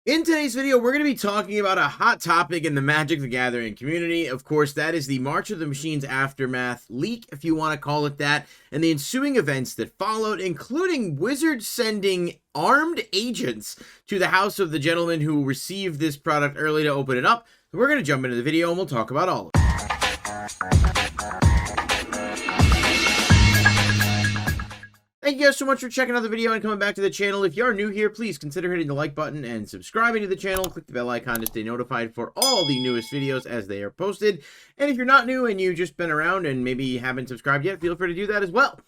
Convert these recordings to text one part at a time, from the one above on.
In today's video, we're going to be talking about a hot topic in the Magic the Gathering community. Of course, that is the March of the Machines Aftermath leak, if you want to call it that, and the ensuing events that followed, including Wizards sending armed agents to the house of the gentleman who received this product early to open it up. So we're going to jump into the video and we'll talk about all of it. Thank you guys so much for checking out the video and coming back to the channel. If you are new here, please consider hitting the like button and subscribing to the channel. Click the bell icon to stay notified for all the newest videos as they are posted. And if you're not new and you've just been around and maybe haven't subscribed yet, feel free to do that as well.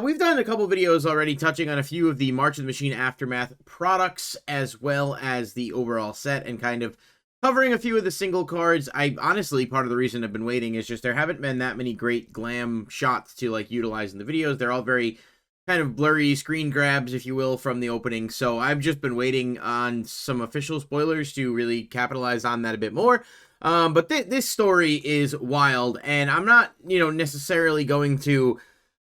We've done a couple videos already touching on a few of the March of the Machine Aftermath products, as well as the overall set, and kind of covering a few of the single cards. Honestly, part of the reason I've been waiting is just there haven't been that many great glam shots to utilize in the videos. They're all very kind of blurry screen grabs, if you will, from the opening. So I've just been waiting on some official spoilers to really capitalize on that a bit more. But this story is wild, and I'm not, necessarily going to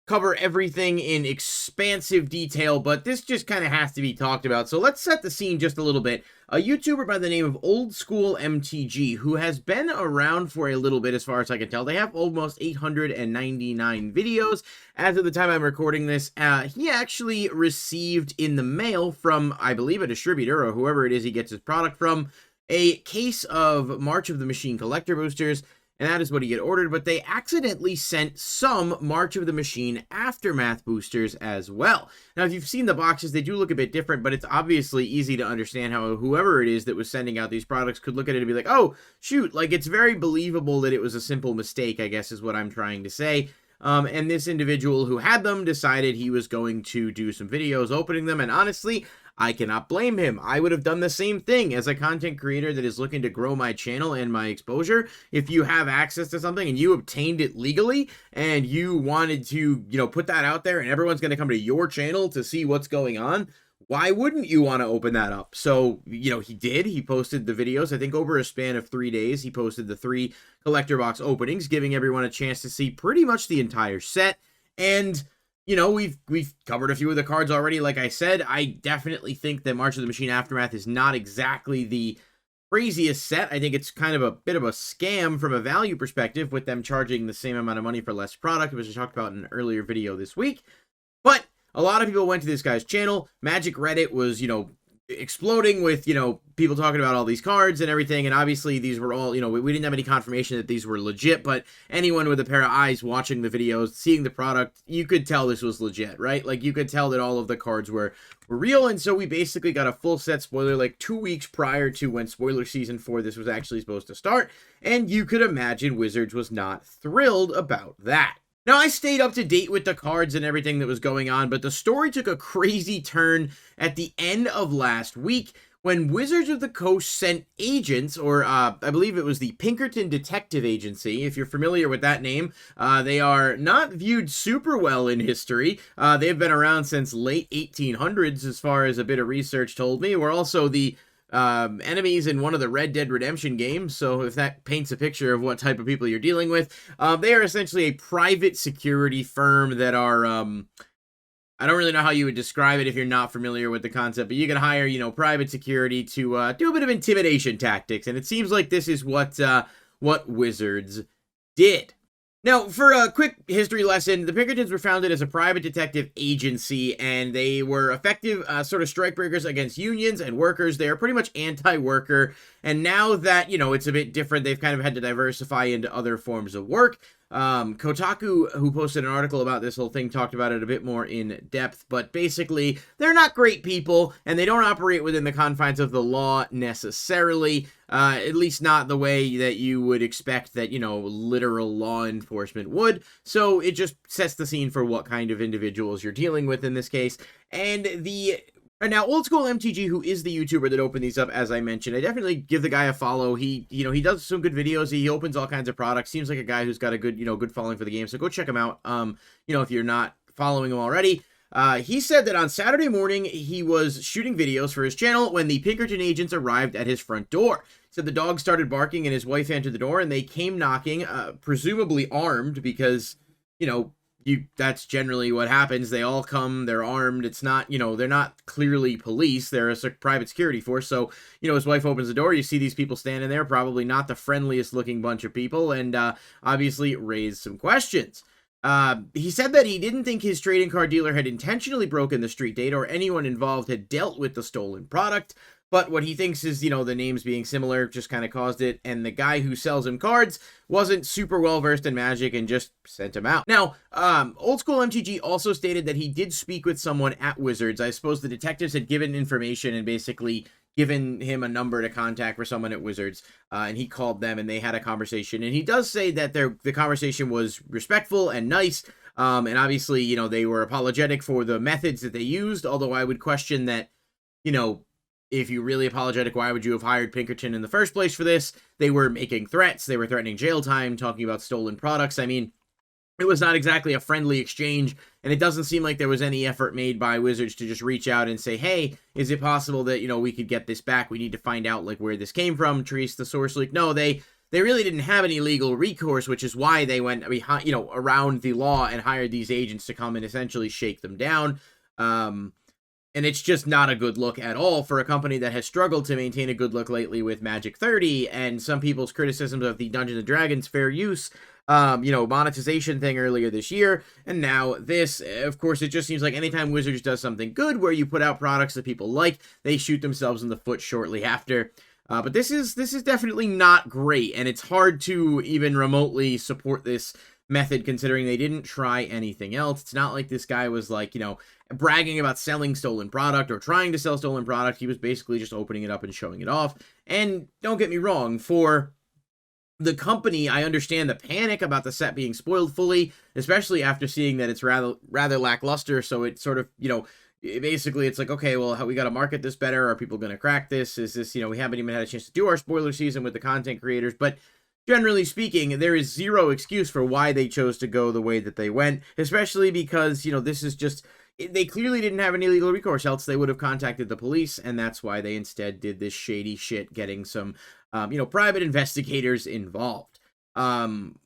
cover everything in expansive detail, but this just kind of has to be talked about. So let's set the scene just a little bit. A YouTuber by the name of School MTG, who has been around for a little bit as far as I can tell. They have almost 899 videos. As of the time I'm recording this, he actually received in the mail from, I believe, a distributor or whoever it is he gets his product from, a case of March of the Machine collector boosters. And that is what he had ordered, but they accidentally sent some March of the Machine Aftermath boosters as well. Now, if you've seen the boxes, they do look a bit different, but it's obviously easy to understand how whoever it is that was sending out these products could look at it and be like, oh, shoot, it's very believable that it was a simple mistake, I guess is what I'm trying to say. And this individual who had them decided he was going to do some videos opening them, and honestly, I cannot blame him. I would have done the same thing as a content creator that is looking to grow my channel and my exposure. If you have access to something and you obtained it legally and you wanted to, put that out there and everyone's going to come to your channel to see what's going on, why wouldn't you want to open that up? So, he did. He posted the videos. I think over a span of 3 days, he posted the 3 collector box openings, giving everyone a chance to see pretty much the entire set. And we've covered a few of the cards already. Like I said, I definitely think that March of the Machine Aftermath is not exactly the craziest set. I think it's kind of a bit of a scam from a value perspective, with them charging the same amount of money for less product, which I talked about in an earlier video this week. But a lot of people went to this guy's channel. Magic Reddit was, exploding with, people talking about all these cards and everything. And obviously these were all, we didn't have any confirmation that these were legit, but anyone with a pair of eyes watching the videos, seeing the product, you could tell this was legit, right? You could tell that all of the cards were real. And so we basically got a full set spoiler 2 weeks prior to when spoiler season 4 this was actually supposed to start. And you could imagine Wizards was not thrilled about that. Now, I stayed up to date with the cards and everything that was going on, but the story took a crazy turn at the end of last week when Wizards of the Coast sent agents, or I believe it was the Pinkerton Detective Agency. If you're familiar with that name, they are not viewed super well in history. They've been around since late 1800s, as far as a bit of research told me. We're also the enemies in one of the Red Dead Redemption games, so if that paints a picture of what type of people you're dealing with. They are essentially a private security firm that are, I don't really know how you would describe it if you're not familiar with the concept, but you can hire, private security to do a bit of intimidation tactics, and it seems like this is what Wizards did. Now, for a quick history lesson, the Pinkertons were founded as a private detective agency, and they were effective sort of strikebreakers against unions and workers. They are pretty much anti-worker, and now that, it's a bit different, they've kind of had to diversify into other forms of work. Kotaku, who posted an article about this whole thing, talked about it a bit more in depth, but basically, they're not great people, and they don't operate within the confines of the law necessarily, at least not the way that you would expect that, literal law enforcement would. So it just sets the scene for what kind of individuals you're dealing with in this case. And now, School MTG, who is the YouTuber that opened these up, as I mentioned, I definitely give the guy a follow. He does some good videos. He opens all kinds of products. Seems like a guy who's got a good, good following for the game. So go check him out. If you're not following him already. He said that on Saturday morning, he was shooting videos for his channel when the Pinkerton agents arrived at his front door. He said the dog started barking and his wife entered the door, and they came knocking, presumably armed, because, that's generally what happens. They all come, they're armed. It's not, they're not clearly police. They're a private security force. So, his wife opens the door. You see these people standing there, probably not the friendliest looking bunch of people, and obviously raise some questions. He said that he didn't think his trading card dealer had intentionally broken the street date or anyone involved had dealt with the stolen product. But what he thinks is, the names being similar just kind of caused it. And the guy who sells him cards wasn't super well-versed in Magic and just sent him out. Now, Old School MTG also stated that he did speak with someone at Wizards. I suppose the detectives had given information and basically given him a number to contact for someone at Wizards. And he called them and they had a conversation. And he does say that the conversation was respectful and nice. And obviously, they were apologetic for the methods that they used. Although I would question that, if you're really apologetic, why would you have hired Pinkerton in the first place for this? They were making threats. They were threatening jail time, talking about stolen products. I mean, it was not exactly a friendly exchange, and it doesn't seem like there was any effort made by Wizards to just reach out and say, hey, is it possible that, we could get this back? We need to find out, where this came from, trace the source leak. No, they really didn't have any legal recourse, which is why they went, around the law and hired these agents to come and essentially shake them down. And it's just not a good look at all for a company that has struggled to maintain a good look lately with Magic 30 and some people's criticisms of the Dungeons & Dragons fair use, monetization thing earlier this year. And now this, of course, it just seems like anytime Wizards does something good where you put out products that people like, they shoot themselves in the foot shortly after. But this is definitely not great, and it's hard to even remotely support this method considering they didn't try anything else. It's not like this guy was bragging about selling stolen product or trying to sell stolen product. He was basically just opening it up and showing it off. And don't get me wrong, for the company, I understand the panic about the set being spoiled fully, especially after seeing that it's rather lackluster. So it sort of, basically it's like, okay, well, we got to market this better. Are people going to crack this? Is this, we haven't even had a chance to do our spoiler season with the content creators, but generally speaking, there is zero excuse for why they chose to go the way that they went, especially because, this is just, they clearly didn't have any legal recourse, else they would have contacted the police, and that's why they instead did this shady shit, getting some, private investigators involved.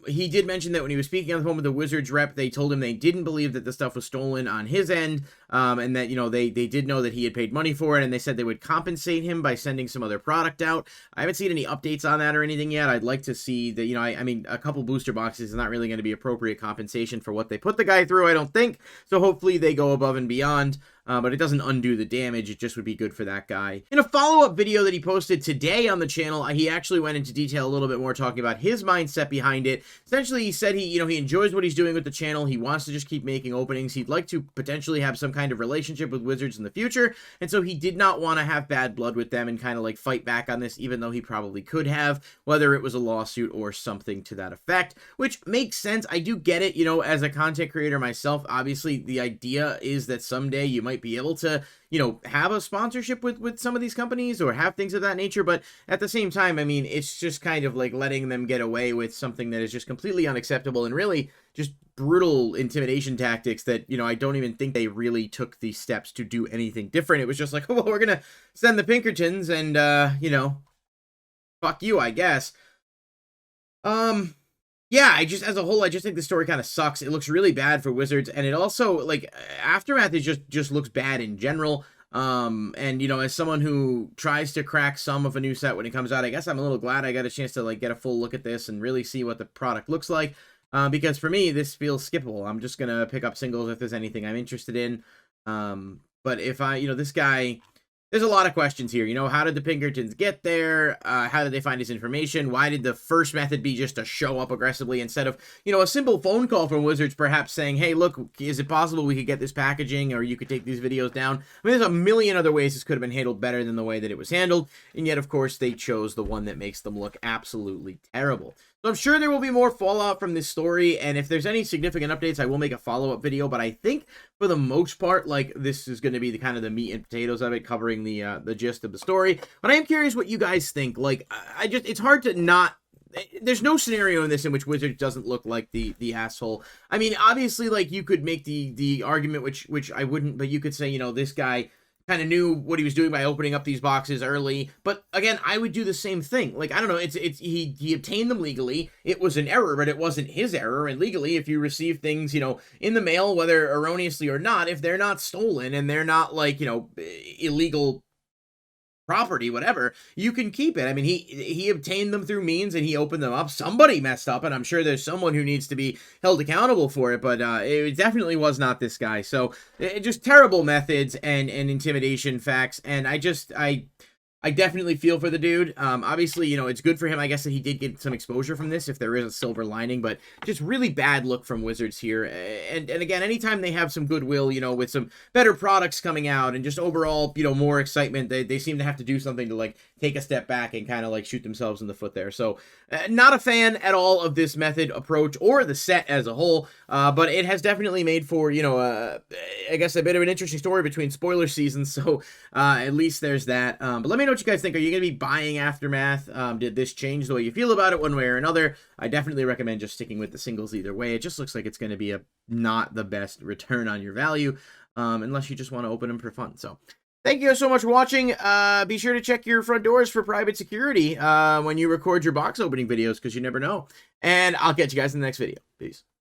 He did mention that when he was speaking on the phone with the Wizards rep, they told him they didn't believe that the stuff was stolen on his end, and that, they did know that he had paid money for it, and they said they would compensate him by sending some other product out. I haven't seen any updates on that or anything yet. I'd like to see that, I mean, a couple booster boxes is not really going to be appropriate compensation for what they put the guy through, I don't think, so hopefully they go above and beyond. But it doesn't undo the damage. It just would be good for that guy. In a follow-up video that he posted today on the channel, he actually went into detail a little bit more, talking about his mindset behind it. Essentially, he said he enjoys what he's doing with the channel. He wants to just keep making openings. He'd like to potentially have some kind of relationship with Wizards in the future, and so he did not want to have bad blood with them and kind of fight back on this, even though he probably could have, whether it was a lawsuit or something to that effect, which makes sense. I do get it, as a content creator myself. Obviously, the idea is that someday you might be able to, have a sponsorship with some of these companies or have things of that nature. But at the same time, I mean, it's just kind of letting them get away with something that is just completely unacceptable and really just brutal intimidation tactics that, I don't even think they really took the steps to do anything different. It was just oh, well, we're going to send the Pinkertons and, fuck you, I guess. Yeah, as a whole, I just think the story kind of sucks. It looks really bad for Wizards, and it also, Aftermath is just looks bad in general. And, as someone who tries to crack some of a new set when it comes out, I guess I'm a little glad I got a chance to, get a full look at this and really see what the product looks like. Because for me, this feels skippable. I'm just gonna pick up singles if there's anything I'm interested in. But if this guy... There's a lot of questions here. How did the Pinkertons get there? How did they find his information? Why did the first method be just to show up aggressively instead of, a simple phone call from Wizards perhaps saying, hey, look, is it possible we could get this packaging or you could take these videos down? I mean, there's a million other ways this could have been handled better than the way that it was handled. And yet, of course, they chose the one that makes them look absolutely terrible. So I'm sure there will be more fallout from this story, and if there's any significant updates, I will make a follow-up video, but I think for the most part, this is going to be the kind of the meat and potatoes of it, covering the gist of the story. But I am curious what you guys think. It's hard to not... There's no scenario in this in which Wizards doesn't look like the asshole. I mean, obviously, you could make the argument, which I wouldn't, but you could say, this guy... kind of knew what he was doing by opening up these boxes early. But again, I would do the same thing. Like, I don't know, he obtained them legally. It was an error, but it wasn't his error. And legally, if you receive things, you know, in the mail, whether erroneously or not, if they're not stolen and they're not, like, you know, illegal property, whatever, you can keep it. I mean, he obtained them through means and he opened them up. Somebody messed up, and I'm sure there's someone who needs to be held accountable for it, but it definitely was not this guy. So just terrible methods and intimidation facts, and I definitely feel for the dude. Obviously, you know, it's good for him, I guess, that he did get some exposure from this, if there is a silver lining, but just really bad look from Wizards here. And again, anytime they have some goodwill, you know, with some better products coming out and just overall, you know, more excitement, they seem to have to do something to, like, take a step back and kind of, like, shoot themselves in the foot there. So, not a fan at all of this method approach or the set as a whole, but it has definitely made for, you know, I guess a bit of an interesting story between spoiler seasons, so at least there's that. But let me know what you guys think. Are you going to be buying Aftermath? Did this change the way you feel about it one way or another? I definitely recommend just sticking with the singles either way. It just looks like it's going to be not the best return on your value, unless you just want to open them for fun. So thank you guys so much for watching. Be sure to check your front doors for private security when you record your box opening videos, because you never know. And I'll catch you guys in the next video. Peace.